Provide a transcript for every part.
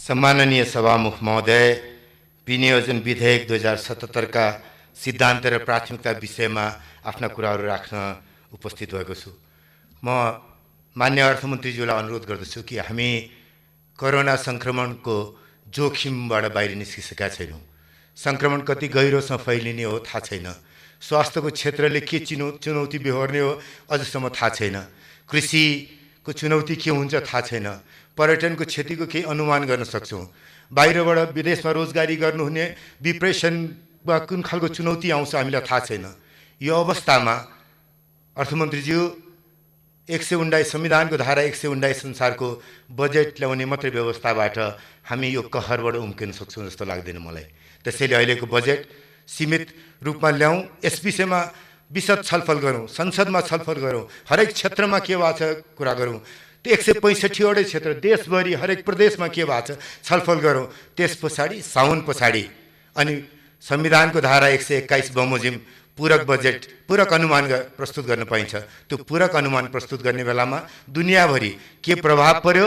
सम्माननीय सभामुख महोदय, विनियोजन विधेयक 2077 का सिद्धान्त र प्राथमिकता विषयमा आफ्ना कुराहरू राख्न उपस्थित भएको छु। म मान्य अर्थमन्त्रीज्यूलाई अनुरोध गर्दछु कि हामी कोरोना संक्रमणको जोखिमबाट बाहिर निस्किसकेका छैनौँ। संक्रमण कति गहिरोसँग फैलिने हो थाहा छैन। स्वास्थ्यको क्षेत्रले के चुनौती बेहोर्ने हो अझसम्म थाहा छैन। कृषिको चुनौती के हुन्छ थाहा छैन। पर्यटनको क्षतिको केही अनुमान गर्न सक्छौँ। बाहिरबाट विदेशमा रोजगारी गर्नुहुने विप्रेसनमा कुन खालको चुनौती आउँछ हामीलाई थाहा छैन। यो अवस्थामा अर्थमन्त्रीज्यू 119 संविधानको धारा 119 अनुसारको बजेट ल्याउने मात्रै व्यवस्थाबाट हामी यो कहरबाट उम्किन सक्छौँ जस्तो लाग्दैन मलाई। त्यसैले अहिलेको बजेट सीमित रूपमा ल्याउँ, यस विषयमा विशद छलफल गरौँ, संसदमा छलफल गरौँ, हरेक क्षेत्रमा के भएको छ कुरा गरौँ। 165 वटै क्षेत्र देशभरि हरेक प्रदेशमा के भएको छ छलफल गरौँ। त्यस पछाडि साउन पछाडि अनि संविधानको धारा 121 बमोजिम पूरक बजेट पूरक अनुमान प्रस्तुत गर्न पाइन्छ। त्यो पूरक अनुमान प्रस्तुत गर्ने बेलामा दुनियाँभरि के प्रभाव पर्यो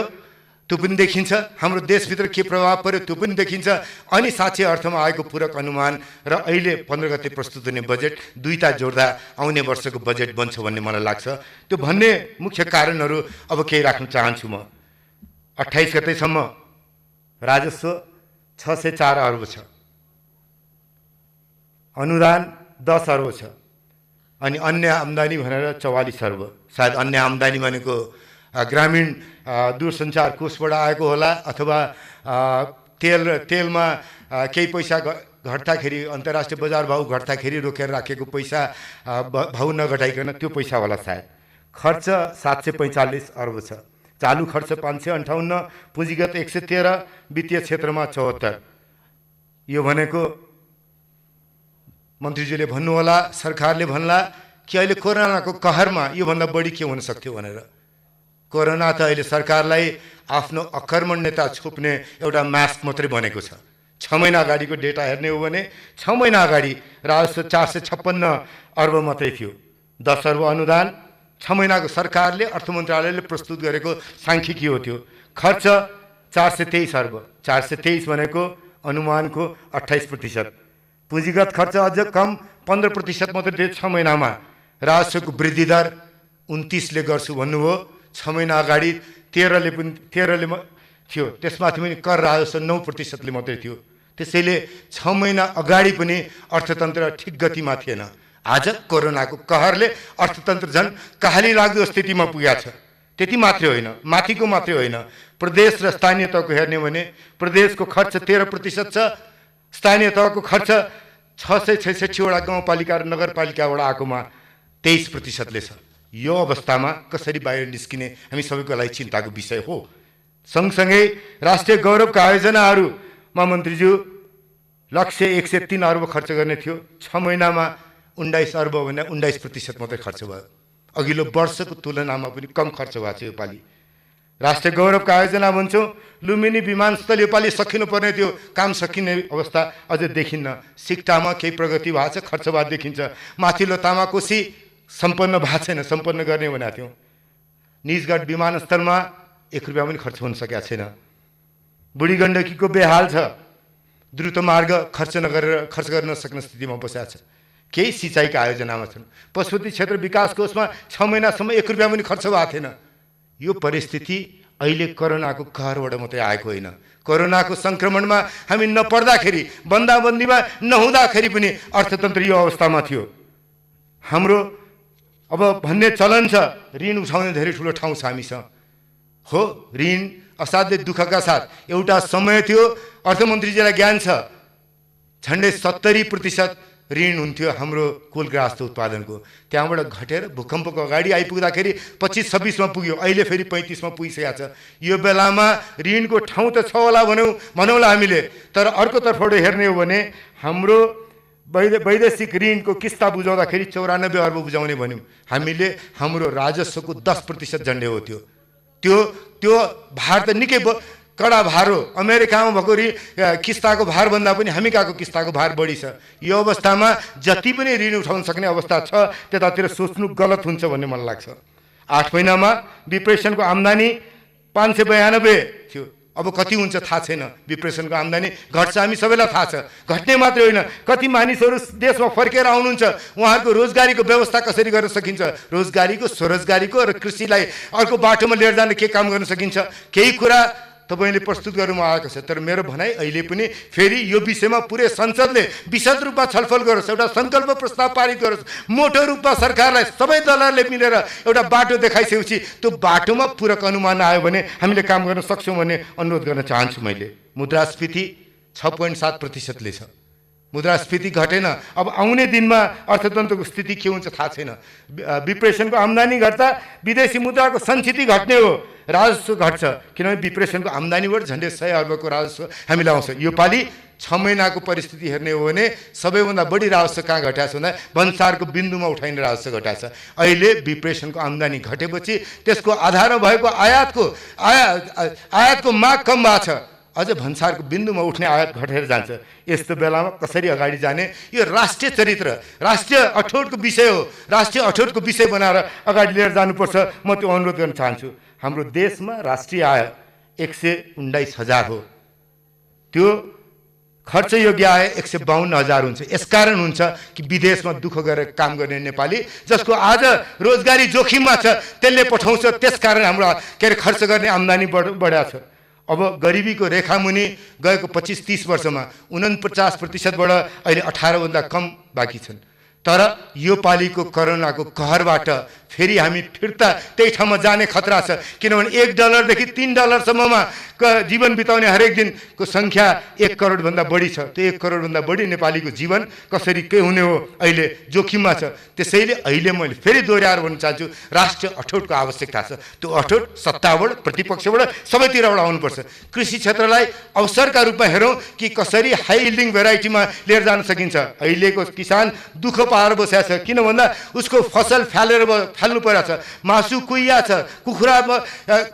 त्यो पनि देखिन्छ, हाम्रो देशभित्र के प्रभाव पर्यो त्यो पनि देखिन्छ। अनि साँच्चै अर्थमा आएको पूरक अनुमान र अहिले 15 गते प्रस्तुत हुने बजेट दुईटा जोड्दा आउने वर्षको बजेट बन्छ भन्ने मलाई लाग्छ। त्यो भन्ने मुख्य कारणहरू अब केही राख्न चाहन्छु म। 28 गतेसम्म राजस्व 604 अर्ब छ, अनुदान 10 अर्ब छ, अनि अन्य आम्दानी भनेर 44 अर्ब। सायद अन्य आम्दानी भनेको ग्रामीण दूरसञ्चार कोषबाट आएको होला, अथवा तेलमा केही पैसा घट्दाखेरि अन्तर्राष्ट्रिय बजार भाउ घट्दाखेरि रोकेर राखेको पैसा भाउ नघटाइकन त्यो पैसा होला सायद। खर्च 745 अर्ब छ, चालु खर्च 558, पुँजीगत 113, वित्तीय क्षेत्रमा 74। यो भनेको मन्त्रीज्यूले भन्नुहोला, सरकारले भन्ला कि अहिले कोरोनाको कहरमा योभन्दा बढी के हुन सक्थ्यो भनेर। कोरोना त अहिले सरकारलाई आफ्नो अकर्मण्यता छोप्ने एउटा मास्क मात्रै बनेको छ। 6 महिना अगाडिको डेटा हेर्ने हो भने 6 महिना अगाडि राजस्व 456 अर्ब मात्रै थियो। 10 अर्ब अनुदान 6 महिनाको सरकारले अर्थ मन्त्रालयले प्रस्तुत गरेको सांख्यिकी हो त्यो। खर्च 423 अर्ब, 423 भनेको अनुमानको 28%। पुँजीगत खर्च अझ कम 15% मात्रै 6 महिनामा। राजस्वको वृद्धि दर 29ले गर्छु भन्नुभयो, 6 महिना अगाडि 13ले थियो। त्यसमाथि पनि कर राजस्व 9%ले मात्रै थियो। त्यसैले 6 महिना अगाडि पनि अर्थतन्त्र ठिक गतिमा थिएन। आज कोरोनाको कहरले अर्थतन्त्र झन् कहाली लाग्दो स्थितिमा पुगेको छ। त्यति मात्रै होइन, माथिको मात्रै होइन, प्रदेश र स्थानीय तहको हेर्ने भने प्रदेशको खर्च 13% छ, स्थानीय तहको खर्च 666 वटा गाउँपालिका र नगरपालिकाबाट आएकोमा 23%ले छ। यो अवस्थामा कसरी बाहिर निस्किने हामी सबैको लागि चिन्ताको विषय हो। सँगसँगै राष्ट्रिय गौरवका आयोजनाहरूमा मन्त्रीज्यू लक्ष्य 103 अर्ब खर्च गर्ने थियो, 6 महिनामा 19 अर्ब भने 19% मात्रै खर्च भयो। अघिल्लो वर्षको तुलनामा पनि कम खर्च भएको छ योपालि। राष्ट्रिय गौरवका आयोजना भन्छौँ, लुम्बिनी विमानस्थल योपालि सकिनुपर्ने थियो, काम सकिने अवस्था अझ देखिन्न। सिक्टामा केही प्रगति भएको छ, खर्च भएको देखिन्छ। माथिल्लो तामाकोसी सम्पन्न भएको छैन, सम्पन्न गर्ने भनेको थियौँ। निजगढ विमानस्थलमा 1 रुपियाँ पनि खर्च हुन सकेको छैन। बुढी गण्डकीको बेहाल छ, द्रुत मार्ग खर्च गर्न नसक्ने स्थितिमा बसेको छ। केही सिँचाइका आयोजनामा छन्। पशुपति क्षेत्र विकास कोषमा 6 महिनासम्म 1 रुपियाँ पनि खर्च भएको थिएन। यो परिस्थिति अहिले कोरोनाको कहरबाट मात्रै आएको होइन। कोरोनाको सङ्क्रमणमा हामी नपर्दाखेरि, बन्दाबन्दीमा नहुँदाखेरि पनि अर्थतन्त्र यो अवस्थामा थियो। हाम्रो अब भन्ने चलन छ, ऋण उठाउने धेरै ठुलो ठाउँ छ हामीसँग। हो, ऋण असाध्यै दुःखका साथ एउटा समय थियो, अर्थमन्त्रीजीलाई ज्ञान छ, झन्डै 70% ऋण हुन्थ्यो हाम्रो कुल ग्राहस्थ उत्पादनको। त्यहाँबाट घटेर भूकम्पको अगाडि आइपुग्दाखेरि 25-26मा पुग्यो, अहिले फेरि 35मा पुगिसकेको छ। यो बेलामा ऋणको ठाउँ त छ होला भनौँला हामीले, तर अर्को तर्फबाट हेर्ने हो भने हाम्रो वैदेशिक ऋणको किस्ता बुझाउँदाखेरि 94 अर्ब बुझाउने भन्यौँ हामीले। हाम्रो राजस्वको 10% झन्डै हो त्यो भार त निकै कडा भार हो। अमेरिकामा भएको किस्ताको भार भन्दा पनि हामी कहाँको किस्ताको भार बढी छ। यो अवस्थामा जति पनि ऋण उठाउन सक्ने अवस्था छ त्यतातिर सोच्नु गलत हुन्छ भन्ने मलाई लाग्छ। 8 महिनामा विप्रेसनको आम्दानी 592 थियो, अब कति हुन्छ थाहा छैन। विप्रेसनको आम्दानी घट्छ, हामी सबैलाई थाहा छ। घट्ने मात्रै होइन, कति मानिसहरू देशमा फर्केर आउनुहुन्छ, उहाँहरूको रोजगारीको व्यवस्था कसरी गर्न सकिन्छ, रोजगारीको स्वरोजगारीको र कृषिलाई अर्को बाटोमा लिएर जान के काम गर्न सकिन्छ, केही कुरा तपाईले प्रस्तुत गर्नुमा आएको छ। तर मेरो भनाइ अहिले पनि फेरि यो विषयमा पुरै संसदले विशद रूपमा छलफल गरोस्, एउटा संकल्प प्रस्ताव पारित गरोस्, मोटो रूपमा सरकारलाई सबै दलहरूले मिलेर एउटा बाटो देखाइसकेपछि त्यो बाटोमा पूरक अनुमान आयो भने हामीले काम गर्न सक्छौँ भन्ने अनुरोध गर्न चाहन्छु। मैले मुद्रास्फीति 6.7%ले छ। मुद्रास्फीति घटेन। अब आउने दिनमा अर्थतन्त्रको स्थिति के हुन्छ थाहा छैन। विप्रेसनको आम्दानी घट्दा विदेशी मुद्राको सञ्चिति घट्ने हो, राजस्व घट्छ। किनभने विप्रेसनको आम्दानीबाट झन्डै 100 अर्बको राजस्व हामीले आउँछ। यो पालि 6 महिनाको परिस्थिति हेर्ने हो भने सबैभन्दा बढी राजस्व कहाँ घटाएको छ भन्दा भन्सारको बिन्दुमा उठाइने राजस्व घटाएको छ। अहिले विप्रेसनको आम्दानी घटेपछि त्यसको आधारमा भएको आयातको माग कम भएको छ। अझ भन्सारको बिन्दुमा उठ्ने आयात घटेर जान्छ। यस्तो बेलामा कसरी अगाडि जाने, यो राष्ट्रिय चरित्र, राष्ट्रिय अठोटको विषय हो। राष्ट्रिय अठोटको विषय बनाएर अगाडि लिएर जानुपर्छ। म त्यो अनुरोध गर्न चाहन्छु। हाम्रो देशमा राष्ट्रिय आय 119,000 हो। त्यो खर्चयोग्य आय 152,000 हुन्छ। यसकारण हुन्छ कि विदेशमा दुःख गरेर काम गर्ने नेपाली जसको आज रोजगारी जोखिममा छ त्यसले पठाउँछ। त्यसकारण हाम्रो खर्च गर्ने आम्दानी बढाएको छ। अब गरिबीको रेखामुनि गएको 25-30 वर्षमा 49%बाट अहिले 18 भन्दा कम बाँकी छन्। तर यो पालिको कोरोनाको कहरबाट फेरि हामी फिर्ता त्यही ठाउँमा जाने खतरा छ। किनभने $1 देखि $3 जीवन बिताउने हरेक दिनको संख्या 1 करोड भन्दा बढी छ। त्यो 1 करोड भन्दा बढी नेपालीको जीवन कसरी के हुने हो अहिले जोखिममा छ। त्यसैले अहिले मैले फेरि दोहोऱ्याएर भन्न चाहन्छु, राष्ट्रिय अठोटको आवश्यकता छ। त्यो अठोट सत्ताबाट, प्रतिपक्षबाट, सबैतिरबाट आउनुपर्छ। कृषि क्षेत्रलाई अवसरका रूपमा हेरौँ कि कसरी हाई यिल्डिङ भेराइटीमा लिएर जान सकिन्छ। अहिलेको किसान दुःख पाएर बसेको छ। किन भन्दा उसको फसल फाल्नु परेको छ, मासु कुहिया छ, कुखुरा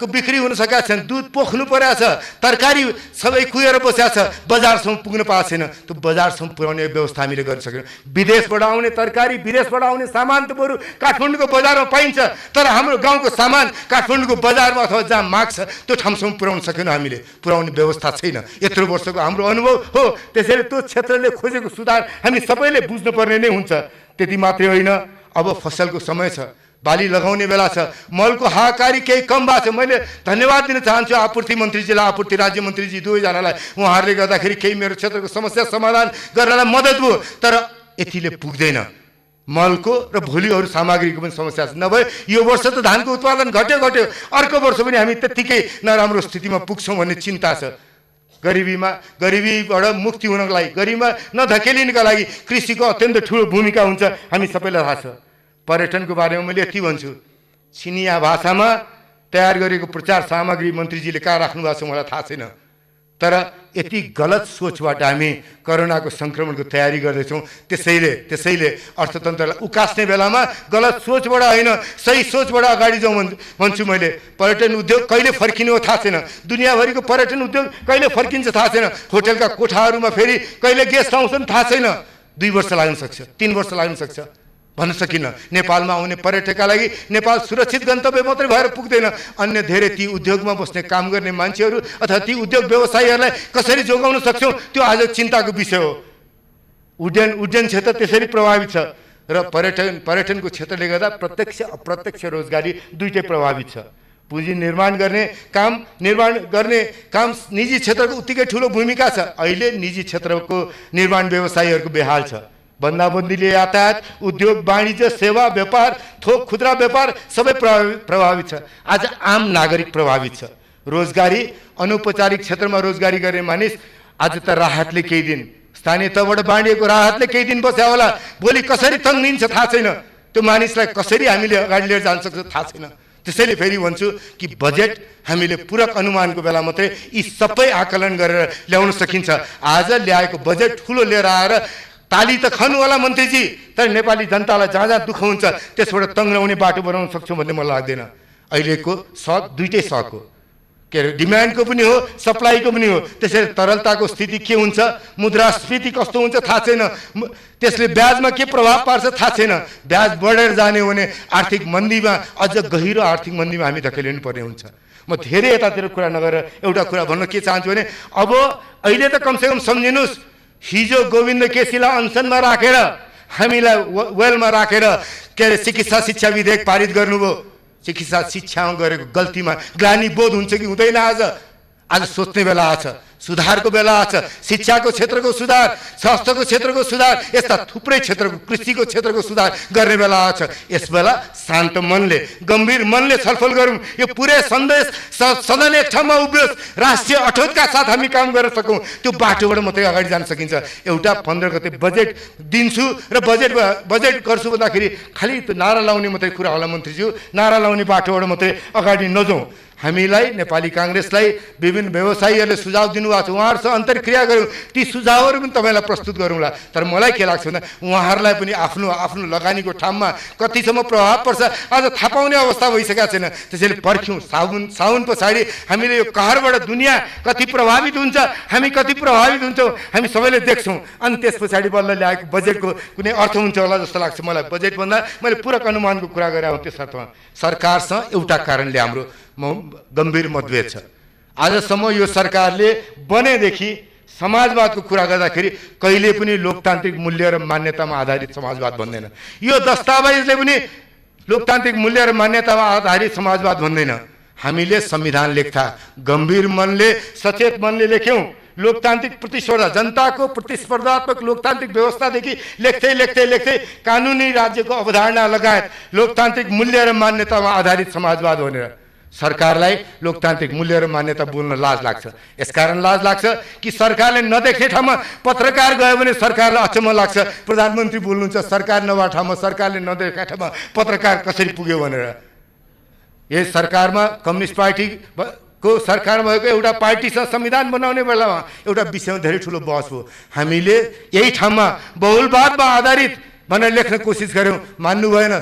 बिक्री हुन सकेका छन्, दुध पोख्नु परेको छ, तरकारी सबै कुहेर बसेको छ, बजारसम्म पुग्न पाएको छैन। त्यो बजारसम्म पुर्याउने व्यवस्था हामीले गर्न सकेनौँ। विदेशबाट आउने तरकारी, विदेशबाट आउने सामान त बरु काठमाडौँको बजारमा पाइन्छ, तर हाम्रो गाउँको सामान काठमाडौँको बजारमा अथवा जहाँ माग छ त्यो ठाउँसम्म पुर्याउन सकेनौँ। हामीले पुर्याउने व्यवस्था छैन। यत्रो वर्षको हाम्रो अनुभव हो। त्यसैले त्यो क्षेत्रले खोजेको सुधार हामी सबैले बुझ्नुपर्ने नै हुन्छ। त्यति मात्रै होइन, अब फसलको समय छ, बाली लगाउने बेला छ, मलको हाहाकारी केही कम भएको छ। मैले धन्यवाद दिन चाहन्छु आपूर्ति मन्त्रीजीलाई, आपूर्ति राज्य मन्त्रीजी दुवैजनालाई। उहाँहरूले गर्दाखेरि केही मेरो क्षेत्रको समस्या समाधान गर्नलाई मद्दत भयो। तर यतिले पुग्दैन। मलको र भोलि अरू सामग्रीको पनि समस्या छ। नभए यो वर्ष त धानको उत्पादन घट्यो, अर्को वर्ष पनि हामी त्यत्तिकै नराम्रो स्थितिमा पुग्छौँ भन्ने चिन्ता छ। गरिबीबाट मुक्ति हुनको लागि, गरिबीमा नधकेलिनका लागि कृषिको अत्यन्त ठुलो भूमिका हुन्छ। हामी सबैलाई थाहा छ। पर्यटनको बारेमा मैले यति भन्छु, चिनिया भाषामा तयार गरेको प्रचार सामग्री मन्त्रीजीले कहाँ राख्नु भएको छ मलाई थाहा छैन। तर यति गलत सोचबाट हामी कोरोनाको सङ्क्रमणको तयारी गर्दैछौँ। त्यसैले अर्थतन्त्रलाई उकास्ने बेलामा गलत सोचबाट होइन, सही सोचबाट अगाडि जाउँ भन्छु मैले। पर्यटन उद्योग कहिले फर्किने हो थाहा छैन। दुनियाँभरिको पर्यटन उद्योग कहिले फर्किन्छ थाहा छैन। होटलका कोठाहरूमा फेरि कहिले गेस्ट आउँछन् थाहा छैन। 2 वर्ष लाग्न सक्छ, 3 वर्ष लाग्न सक्छ, भन्न सकिन्न। नेपालमा आउने पर्यटकका लागि नेपाल सुरक्षित गन्तव्य मात्रै भएर पुग्दैन। अन्य धेरै ती उद्योगमा बस्ने काम गर्ने मान्छेहरू अथवा ती उद्योग व्यवसायीहरूलाई कसरी जोगाउन सक्छौँ त्यो आज चिन्ताको विषय हो। उड्डयन क्षेत्र त्यसरी प्रभावित छ र पर्यटनको क्षेत्रले गर्दा प्रत्यक्ष अप्रत्यक्ष रोजगारी दुईटै प्रभावित छ। पुँजी निर्माण गर्ने काम निजी क्षेत्रको उत्तिकै ठुलो भूमिका छ। अहिले निजी क्षेत्रको निर्माण व्यवसायीहरूको बेहाल छ। बन्दाबन्दीले यातायात, उद्योग, वाणिज्य, सेवा, व्यापार, थोक खुद्रा व्यापार सबै प्रभावित छ। आज आम नागरिक प्रभावित छ। रोजगारी, अनौपचारिक क्षेत्रमा रोजगारी गर्ने मानिस आज त राहतले केही दिन, स्थानीय तहबाट बाँडिएको राहतले केही दिन बस्या होला, भोलि कसरी तङ्गिन्छ थाहा छैन। त्यो मानिसलाई कसरी हामीले अगाडि लिएर जान सक्छ थाहा छैन। त्यसैले फेरि भन्छु कि बजेट हामीले पूरक अनुमानको बेला मात्रै यी सबै आकलन गरेर ल्याउन सकिन्छ। आज ल्याएको बजेट ठुलो लिएर आएर ताली त खानु होला मन्त्रीजी, तर नेपाली जनतालाई जहाँ जहाँ दुःख हुन्छ त्यसबाट तङ्ग्राउने बाटो बनाउन सक्छौँ भन्ने मलाई लाग्दैन। अहिलेको सक दुईटै सक हो, के अरे डिमान्डको पनि हो, सप्लाईको पनि हो। त्यसैले तरलताको स्थिति के हुन्छ, मुद्रास्फीति कस्तो हुन्छ थाहा छैन, त्यसले ब्याजमा के प्रभाव पार्छ थाहा छैन। ब्याज बढेर जाने हो भने आर्थिक मन्दीमा, अझ गहिरो आर्थिक मन्दीमा हामी धकेलिनु पर्ने हुन्छ। म धेरै यतातिर कुरा नगरेर एउटा कुरा भन्न के चाहन्छु भने अब अहिले त कमसेकम सम्झिनुहोस्, हिजो गोविन्द केसीलाई अनसनमा राखेर हामीलाई वेलमा राखेर के अरे चिकित्सा शिक्षा विधेयक पारित गर्नुभयो। चिकित्सा शिक्षामा गरेको गल्तीमा ग्लानि बोध हुन्छ कि हुँदैन? आज सोच्ने बेला आछ, सुधारको बेला आछ। शिक्षाको क्षेत्रको सुधार, स्वास्थ्यको क्षेत्रको सुधार, यस्ता थुप्रै क्षेत्रको, कृषिको क्षेत्रको सुधार गर्ने बेला आछ। यस बेला शान्त मनले, गम्भीर मनले छलफल गरौँ। यो पुरै सन्देश सदन एक ठाउँमा उभियोस्, राष्ट्रिय अठोटका साथ हामी काम गर्न सकौँ। त्यो बाटोबाट मात्रै अगाडि जान सकिन्छ। एउटा 15 गते बजेट दिन्छु र बजेट गर्छु भन्दाखेरि खालि त्यो नारा लाउने मात्रै कुरा होला मन्त्रीज्यू, नारा लाउने बाटोबाट मात्रै अगाडि नजाउँ। हामीलाई नेपाली काङ्ग्रेसलाई विभिन्न व्यवसायीहरूले सुझाव दिनुभएको छ, उहाँहरूसँग अन्तर्क्रिया गऱ्यौँ, ती सुझावहरू पनि तपाईँलाई प्रस्तुत गरौँला। तर मलाई के लाग्छ भन्दा उहाँहरूलाई पनि आफ्नो आफ्नो लगानीको ठाउँमा कतिसम्म प्रभाव पर्छ आज थाहा पाउने अवस्था भइसकेको छैन। त्यसैले पर्ख्यौँ। साउन पछाडि हामीले यो कहरबाट दुनियाँ कति प्रभावित हुन्छ, हामी कति प्रभावित हुन्छौँ हामी सबैले देख्छौँ। अनि त्यस पछाडि बल्ल ल्याएको बजेटको कुनै अर्थ हुन्छ होला जस्तो लाग्छ मलाई। बजेट भन्दा मैले पूरक अनुमानको कुरा गरेँ हो। त्यस अर्थमा सरकारसँग एउटा कारणले हाम्रो गम्भीर मतभेद छ। आजसम्म यो सरकारले बनेदेखि समाजवादको कुरा गर्दाखेरि कहिले पनि लोकतान्त्रिक मूल्य र मान्यतामा आधारित समाजवाद भन्दैन। यो दस्तावेजले पनि लोकतान्त्रिक मूल्य र मान्यतामा आधारित समाजवाद भन्दैन। हामीले संविधान लेख्दा गम्भीर मनले, सचेत मनले लेख्यौँ। लोकतान्त्रिक प्रतिस्पर्धा, जनताको प्रतिस्पर्धात्मक लोकतान्त्रिक व्यवस्थादेखि लेख्दै लेख्दै लेख्दै कानुनी राज्यको अवधारणा लगायत लोकतान्त्रिक मूल्य र मान्यतामा आधारित समाजवाद भनेर सरकारलाई लोकतान्त्रिक मूल्य र मान्यता बोल्न लाज लाग्छ। यसकारण लाज लाग्छ कि सरकारले नदेख्ने ठाउँमा पत्रकार गयो भने सरकारलाई अचम्म लाग्छ। प्रधानमन्त्री बोल्नुहुन्छ सरकार नभएको ठाउँमा, सरकारले नदेखेका ठाउँमा पत्रकार कसरी पुग्यो भनेर। यस सरकारमा कम्युनिस्ट पार्टीको सरकार भएको एउटा पार्टीसँग संविधान बनाउने बेलामा एउटा विषयमा धेरै ठुलो बहस हो। हामीले यही ठाउँमा बहुलवादमा आधारित भनेर लेख्न कोसिस गऱ्यौँ, मान्नु भएन।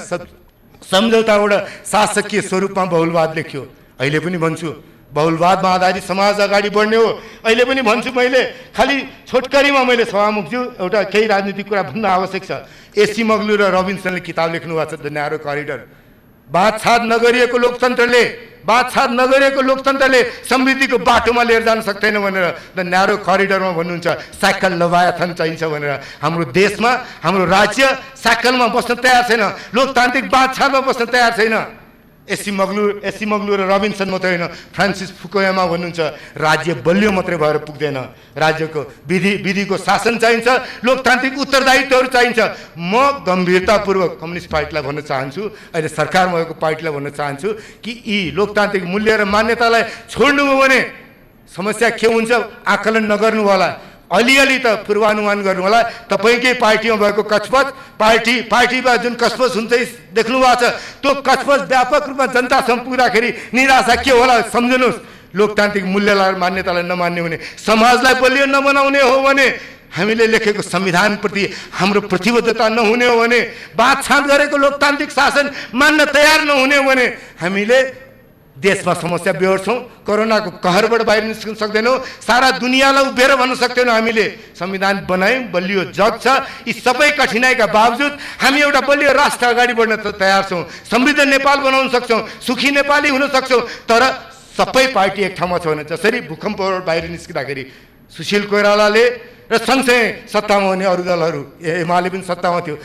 सम्झौताबाट शासकीय स्वरूपमा बहुलवाद लेख्यो। अहिले पनि भन्छु बहुलवादमा आधारित समाज अगाडि बढ्ने हो। अहिले पनि भन्छु मैले, खालि छोटकरीमा मैले सभामुखज्यू एउटा केही राजनीतिक कुरा भन्न आवश्यक छ। एसी मग्लु र रबिन्सनले किताब लेख्नु भएको छ द न्यारो करिडर। बाँधछाँद नगरिएको लोकतन्त्रले समृद्धिको बाटोमा लिएर जान सक्दैन भनेर द न्यारो करिडरमा भन्नुहुन्छ। साइकल लवायथन चाहिन्छ भनेर। हाम्रो देशमा, हाम्रो राज्य साइकलमा बस्न तयार छैन, लोकतान्त्रिक बाँधछाँदमा बस्न तयार छैन। एसी मग्लु र रबिन्सन मात्रै होइन, फ्रान्सिस फुकुयामा भन्नुहुन्छ राज्य बलियो मात्रै भएर पुग्दैन, राज्यको विधिको शासन चाहिन्छ, लोकतान्त्रिक उत्तरदायित्वहरू चाहिन्छ। म गम्भीरतापूर्वक कम्युनिस्ट पार्टीलाई भन्न चाहन्छु, अहिले सरकारमा भएको पार्टीलाई भन्न चाहन्छु कि यी लोकतान्त्रिक मूल्य र मान्यतालाई छोड्नुभयो भने समस्या के हुन्छ आकलन नगर्नु होला। अलिअलि त पूर्वानुमान गर्नु होला। तपाईँकै पार्टीमा भएको कचपच, पार्टीमा जुन कचपच हुन्छ देख्नु भएको छ, त्यो कचपच व्यापक रूपमा जनतासम्म पुग्दाखेरि निराशा के होला सम्झनुहोस्। लोकतान्त्रिक मूल्यलाई र मान्यतालाई नमान्ने भने, समाजलाई बलियो नबनाउने हो भने, हामीले लेखेको संविधानप्रति हाम्रो प्रतिबद्धता नहुने हो भने, बाँधछाँद गरेको लोकतान्त्रिक शासन मान्न तयार नहुने हो भने हामीले देशमा समस्या बेहोर्छौँ। कोरोनाको कहरबाट बाहिर निस्कन सक्दैनौँ। सारा दुनियाँलाई उभिएर भन्न सक्दैनौँ हामीले संविधान बनायौँ, बलियो जग छ। यी सबै कठिनाइका बावजुद हामी एउटा बलियो राष्ट्र अगाडि बढ्न तयार छौँ। समृद्ध नेपाल बनाउन सक्छौँ, सुखी नेपाली हुन सक्छौँ। तर सबै पार्टी एक ठाउँमा छ भने, जसरी भूकम्पबाट बाहिर निस्किँदाखेरि सुशील कोइरालाले र सँगसँगै सत्तामा हुने अरू दलहरू, एमाले पनि सत्तामा थियो,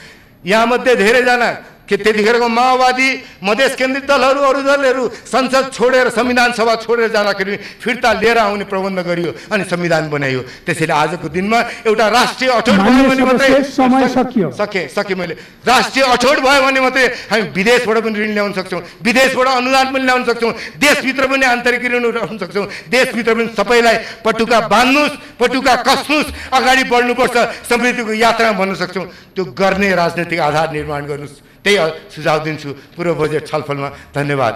यहाँ मध्ये धेरैजना कि त्यतिखेरको माओवादी मधेस केन्द्रित दलहरू, अरू दलहरू संसद छोडेर, संविधान सभा छोडेर जाँदाखेरि फिर्ता लिएर आउने प्रबन्ध गरियो अनि संविधान बनाइयो। त्यसैले आजको दिनमा एउटा राष्ट्रिय अठोट भयो भने मात्रै सके मैले राष्ट्रिय अठोट भयो भने मात्रै हामी विदेशबाट पनि ऋण ल्याउन सक्छौँ, विदेशबाट अनुदान पनि ल्याउन सक्छौँ, देशभित्र पनि आन्तरिक ऋण उठाउन सक्छौँ। देशभित्र पनि सबैलाई पटुका बाँध्नुहोस्, पटुका कस्नुहोस्, अगाडि बढ्नुपर्छ, समृद्धिको यात्रामा भन्न सक्छौँ। त्यो गर्ने राजनैतिक आधार निर्माण गर्नुहोस्। त्यही सुझाव दिन्छु पूर्व बजेट छलफलमा। धन्यवाद।